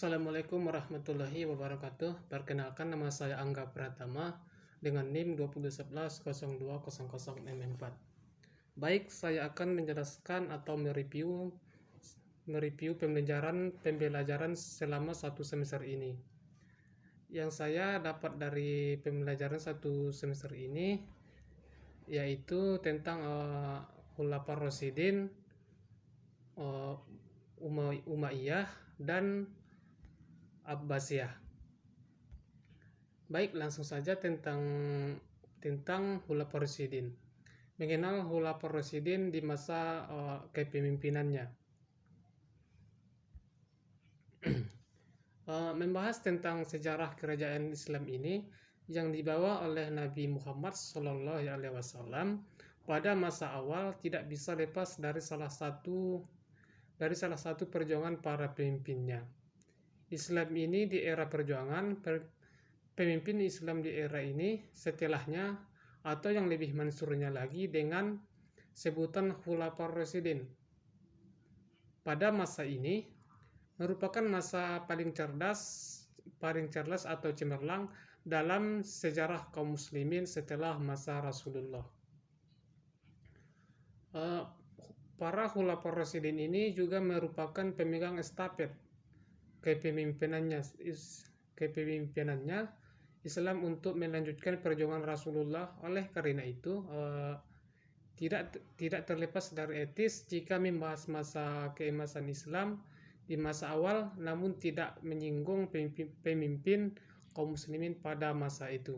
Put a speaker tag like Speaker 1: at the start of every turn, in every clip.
Speaker 1: Assalamualaikum warahmatullahi wabarakatuh. Perkenalkan, nama saya Angga Pratama dengan NIM 2011-0200-M4. Baik, saya akan menjelaskan atau mereview pembelajaran selama satu semester ini. Yang saya dapat dari pembelajaran satu semester ini yaitu tentang Khulafaur Rasyidin, Umayyah, dan Abbasiyah. Baik, langsung saja tentang Khulafaur Rasyidin. Mengenal Khulafaur Rasyidin di masa kepemimpinannya. Membahas tentang sejarah kerajaan Islam ini yang dibawa oleh Nabi Muhammad SAW pada masa awal tidak bisa lepas dari salah satu perjuangan para pemimpinnya. Islam ini di era perjuangan, pemimpin Islam di era ini setelahnya, atau yang lebih mansurnya lagi dengan sebutan Khulafaur Rasyidin. Pada masa ini merupakan masa paling cerdas atau cemerlang dalam sejarah kaum muslimin setelah masa Rasulullah. Para Khulafaur Rasyidin ini juga merupakan pemegang estafet kepemimpinannya Islam untuk melanjutkan perjuangan Rasulullah. Oleh karena itu tidak terlepas dari etis jika membahas masa keemasan Islam di masa awal, namun tidak menyinggung pemimpin kaum muslimin pada masa itu.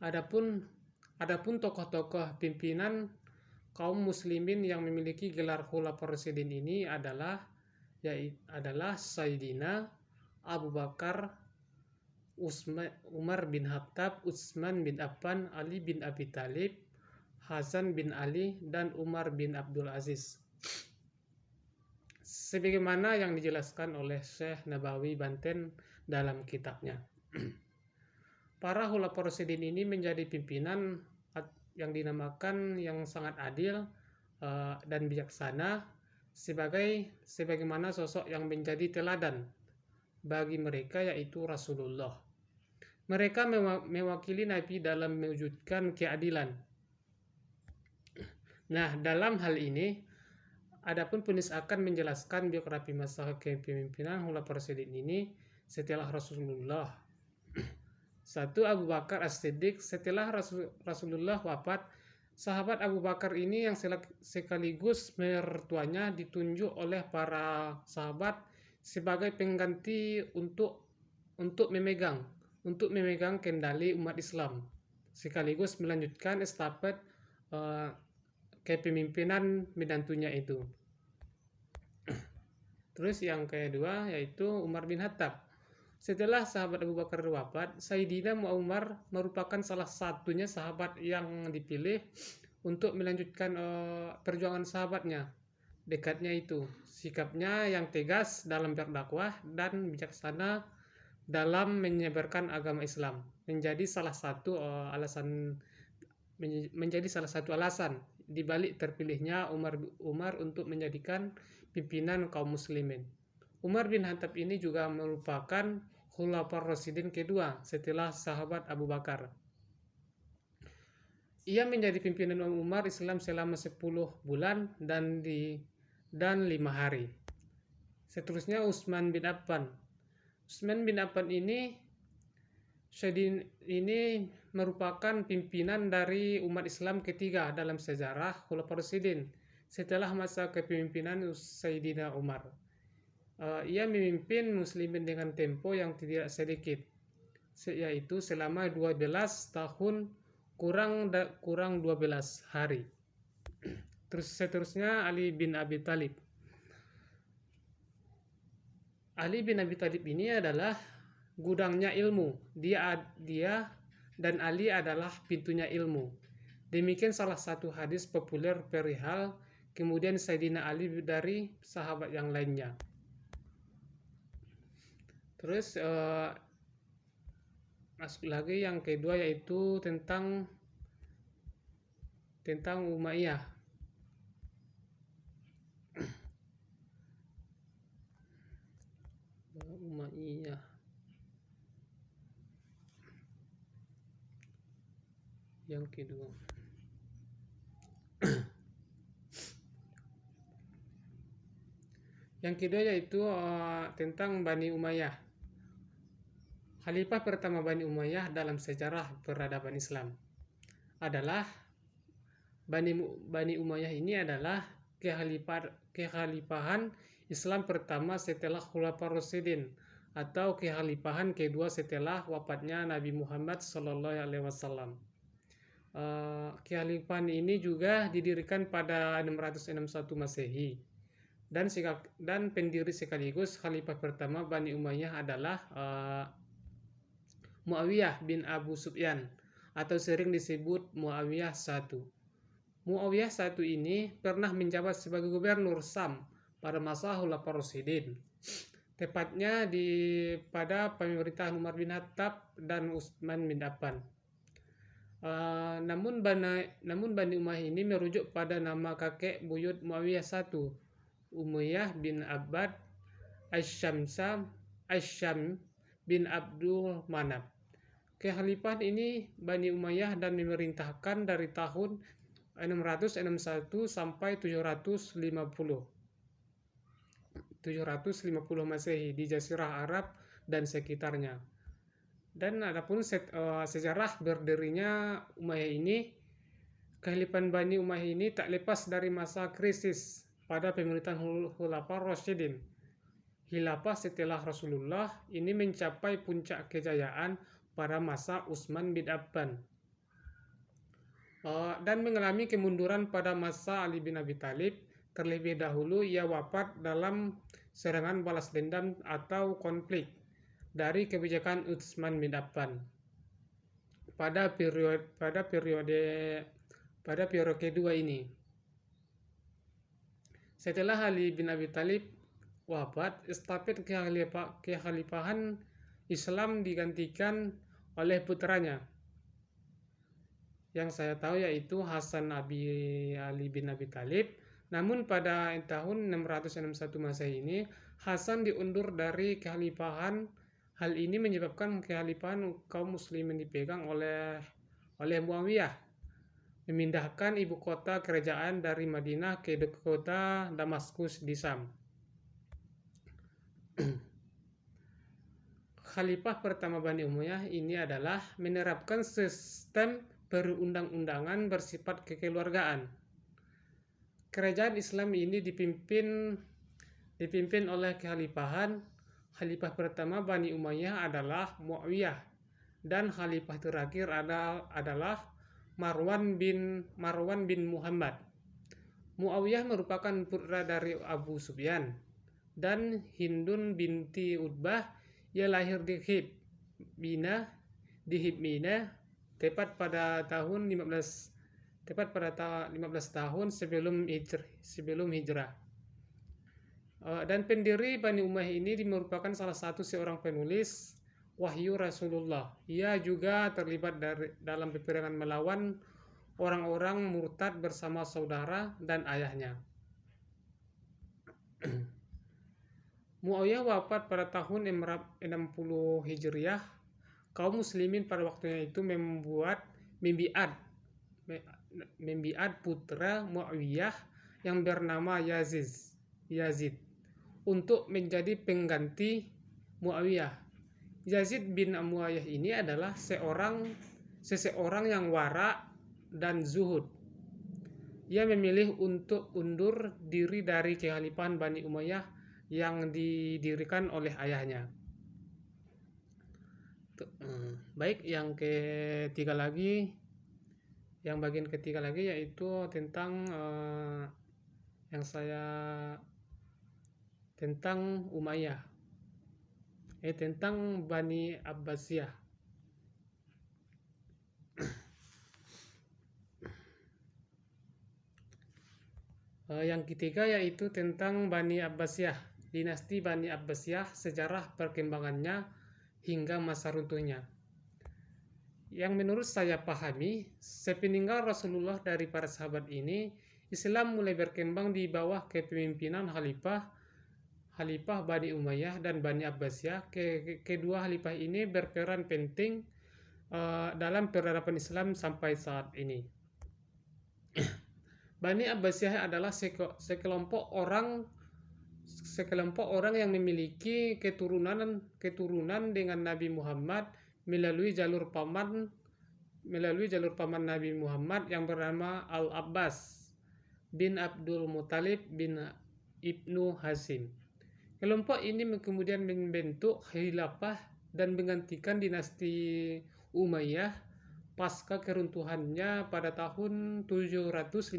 Speaker 1: Adapun tokoh-tokoh pimpinan kaum muslimin yang memiliki gelar Khulafaur Rasyidin ini adalah Sayyidina Abu Bakar, Umar bin Khattab, Utsman bin Affan, Ali bin Abi Thalib, Hasan bin Ali, dan Umar bin Abdul Aziz. Sebagaimana yang dijelaskan oleh Syekh Nabawi Banten dalam kitabnya. Para Khulafaur Rasyidin ini menjadi pimpinan yang dinamakan yang sangat adil dan bijaksana, sebagaimana sosok yang menjadi teladan bagi mereka, yaitu Rasulullah. Mereka mewakili Nabi dalam mewujudkan keadilan. Nah, dalam hal ini, adapun penulis akan menjelaskan biografi masa kepemimpinan Khulafaur Rasyidin ini setelah Rasulullah. 1. Abu Bakar As-Siddiq. Setelah Rasulullah wafat, sahabat Abu Bakar ini yang sekaligus mertuanya ditunjuk oleh para sahabat sebagai pengganti untuk memegang kendali umat Islam, sekaligus melanjutkan estafet kepemimpinan menantunya itu. Terus yang kedua yaitu Umar bin Khattab. Setelah sahabat Abu Bakar wafat, Sayyidina Umar merupakan salah satunya sahabat yang dipilih untuk melanjutkan perjuangan sahabatnya. Dekatnya itu, sikapnya yang tegas dalam berdakwah dan bijaksana dalam menyebarkan agama Islam menjadi salah satu alasan dibalik terpilihnya Umar untuk menjadikan pimpinan kaum muslimin. Umar bin Khattab ini juga merupakan Khulafaur Rasyidin kedua setelah sahabat Abu Bakar. Ia menjadi pimpinan Umar Islam selama 10 bulan dan 5 hari. Seterusnya Utsman bin Affan. Utsman bin Affan ini merupakan pimpinan dari umat Islam ketiga dalam sejarah Khulafaur Rasyidin setelah masa kepemimpinan Sayyidina Umar. Ia memimpin muslimin dengan tempo yang tidak sedikit, yaitu selama 12 tahun kurang 12 hari. Terus seterusnya Ali bin Abi Thalib. Ali bin Abi Thalib ini adalah gudangnya ilmu. Dia dan Ali adalah pintunya ilmu. Demikian salah satu hadis populer perihal kemudian Sayyidina Ali dari sahabat yang lainnya. Terus masuk lagi yang kedua yaitu tentang Umayyah. Umayyah. Yang kedua, yaitu tentang Bani Umayyah. Khalifah pertama Bani Umayyah dalam sejarah peradaban Islam adalah Bani Umayyah. Ini adalah kekhalifahan Islam pertama setelah Khulafaur Rasyidin, atau kekhalifahan kedua setelah wafatnya Nabi Muhammad SAW. Kekhalifahan ini juga didirikan pada 661 Masehi, dan pendiri sekaligus khalifah pertama Bani Umayyah adalah Muawiyah bin Abu Sufyan, atau sering disebut Muawiyah I. Muawiyah I ini pernah menjabat sebagai gubernur Sam pada masa Khulafaur Rasyidin, tepatnya pada pemerintahan Umar bin Khattab dan Utsman bin Affan. Namun Bani Umayyah ini merujuk pada nama kakek buyut Muawiyah I, Umayyah bin Abbad Asyam bin Abdul Manaf. Kekhalifahan ini Bani Umayyah dan memerintahkan dari tahun 661 sampai 750 Masehi di Jazirah Arab dan sekitarnya. Dan adapun sejarah berdirinya Umayyah ini, kekhalifahan Bani Umayyah ini tak lepas dari masa krisis pada pemerintahan Khulafaur Rasyidin. Khilafah setelah Rasulullah ini mencapai puncak kejayaan pada masa Utsman bin Affan, dan mengalami kemunduran pada masa Ali bin Abi Thalib. Terlebih dahulu ia wafat dalam serangan balas dendam atau konflik dari kebijakan Utsman bin Affan pada periode kedua ini. Setelah Ali bin Abi Thalib wafat, estafet kekhalifahan Islam digantikan oleh putranya, yang saya tahu yaitu Hasan Ali bin Abi Thalib. Namun pada tahun 661 Masehi ini Hasan diundur dari kekhalifahan. Hal ini menyebabkan kekhalifahan kaum muslimin dipegang oleh Muawiyah, memindahkan ibu kota kerajaan dari Madinah ke kota Damaskus di Sam. Khalifah pertama Bani Umayyah ini adalah menerapkan sistem perundang-undangan bersifat kekeluargaan. Kerajaan Islam ini dipimpin oleh kekhalifahan. Khalifah pertama Bani Umayyah adalah Muawiyah, dan khalifah terakhir adalah Marwan bin Muhammad. Muawiyah merupakan putra dari Abu Sufyan dan Hindun binti Utbah. Ia lahir di Hibmina tepat pada 15 tahun sebelum hijrah. Dan pendiri Bani Umayyah ini merupakan salah satu seorang penulis wahyu Rasulullah. Ia juga terlibat dalam peperangan melawan orang-orang murtad bersama saudara dan ayahnya. Muawiyah wafat pada tahun 60 Hijriah. Kaum muslimin pada waktunya itu membiat putra Muawiyah yang bernama Yazid untuk menjadi pengganti Muawiyah. Yazid bin Muawiyah ini adalah seseorang yang wara dan zuhud. Ia memilih untuk undur diri dari kekhalifahan Bani Umayyah yang didirikan oleh ayahnya. Baik, yang bagian ketiga lagi yaitu tentang tentang Umayyah, tentang Bani Abbasiyah. Yang ketiga yaitu tentang Bani Abbasiyah. Dinasti Bani Abbasiyah, sejarah perkembangannya hingga masa runtuhnya. Yang menurut saya pahami, sepeninggal Rasulullah dari para sahabat ini, Islam mulai berkembang di bawah kepemimpinan Khalifah Bani Umayyah dan Bani Abbasiyah. Kedua khalifah ini berperan penting dalam peradaban Islam sampai saat ini. Bani Abbasiyah adalah sekelompok orang yang memiliki keturunan dengan Nabi Muhammad melalui jalur paman Nabi Muhammad yang bernama Al-Abbas bin Abdul Muthalib bin Ibnu Hashim. Kelompok ini kemudian membentuk khilafah dan menggantikan dinasti Umayyah pasca keruntuhannya pada tahun 750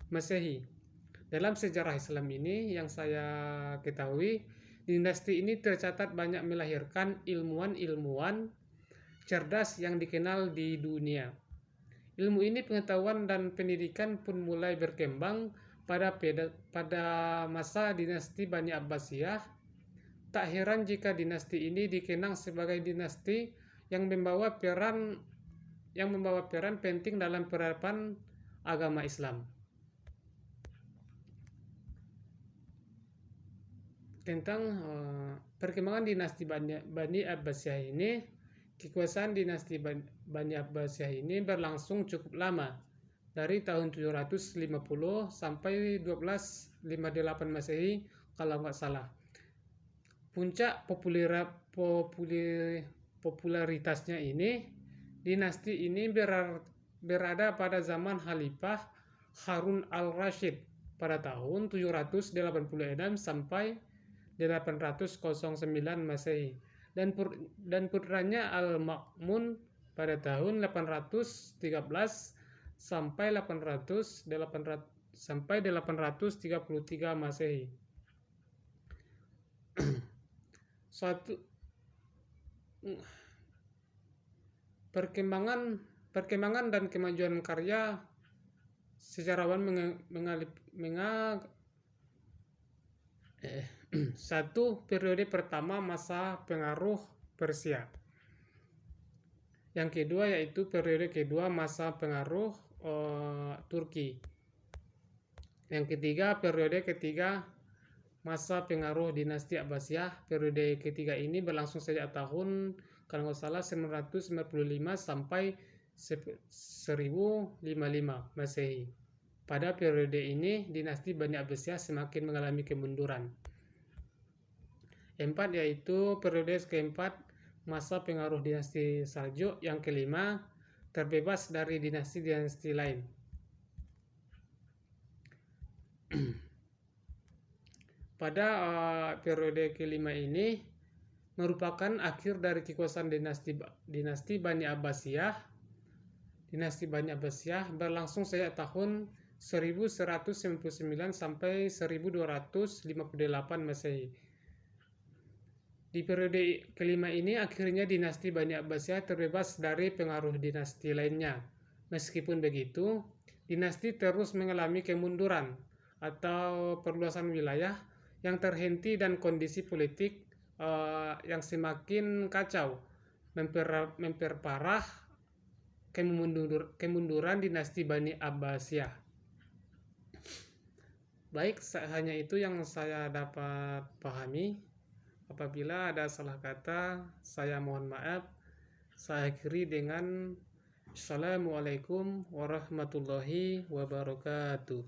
Speaker 1: Masehi. Dalam sejarah Islam ini yang saya ketahui, dinasti ini tercatat banyak melahirkan ilmuwan-ilmuwan cerdas yang dikenal di dunia. Ilmu ini, pengetahuan dan pendidikan pun mulai berkembang pada masa dinasti Bani Abbasiyah. Tak heran jika dinasti ini dikenang sebagai dinasti yang membawa peran penting dalam peradaban agama Islam. Tentang perkembangan dinasti Bani Abbasiyah ini, kekuasaan dinasti Bani Abbasiyah ini berlangsung cukup lama, dari tahun 750 sampai 1258 Masehi kalau nggak salah. Puncak popularitasnya ini, dinasti ini berada pada zaman Khalifah Harun al-Rashid pada tahun 786 sampai 809 Masehi, dan putranya Al-Ma'mun pada tahun 813 sampai 833 Masehi. Perkembangan dan kemajuan karya sejarawan satu, periode pertama masa pengaruh Persia. Yang kedua yaitu periode kedua masa pengaruh Turki. Yang ketiga, periode ketiga masa pengaruh dinasti Abbasiyah. Periode ketiga ini berlangsung sejak tahun kalau nggak salah 995 sampai 1055 Masehi. Pada periode ini dinasti Bani Abbasiyah semakin mengalami kemunduran. 4, yaitu periode keempat masa pengaruh dinasti Saljuk. Yang kelima, terbebas dari dinasti-dinasti lain. Pada periode kelima ini merupakan akhir dari kekuasaan dinasti Bani Abbasiyah. Dinasti Bani Abbasiyah berlangsung sejak tahun 1199 sampai 1258 Masehi. Di periode kelima ini akhirnya dinasti Bani Abbasiyah terbebas dari pengaruh dinasti lainnya. Meskipun begitu, dinasti terus mengalami kemunduran atau perluasan wilayah yang terhenti dan kondisi politik yang semakin kacau memperparah kemunduran dinasti Bani Abbasiyah. Baik, hanya itu yang saya dapat pahami. Apabila ada salah kata, saya mohon maaf. Saya akhiri dengan Assalamualaikum warahmatullahi wabarakatuh.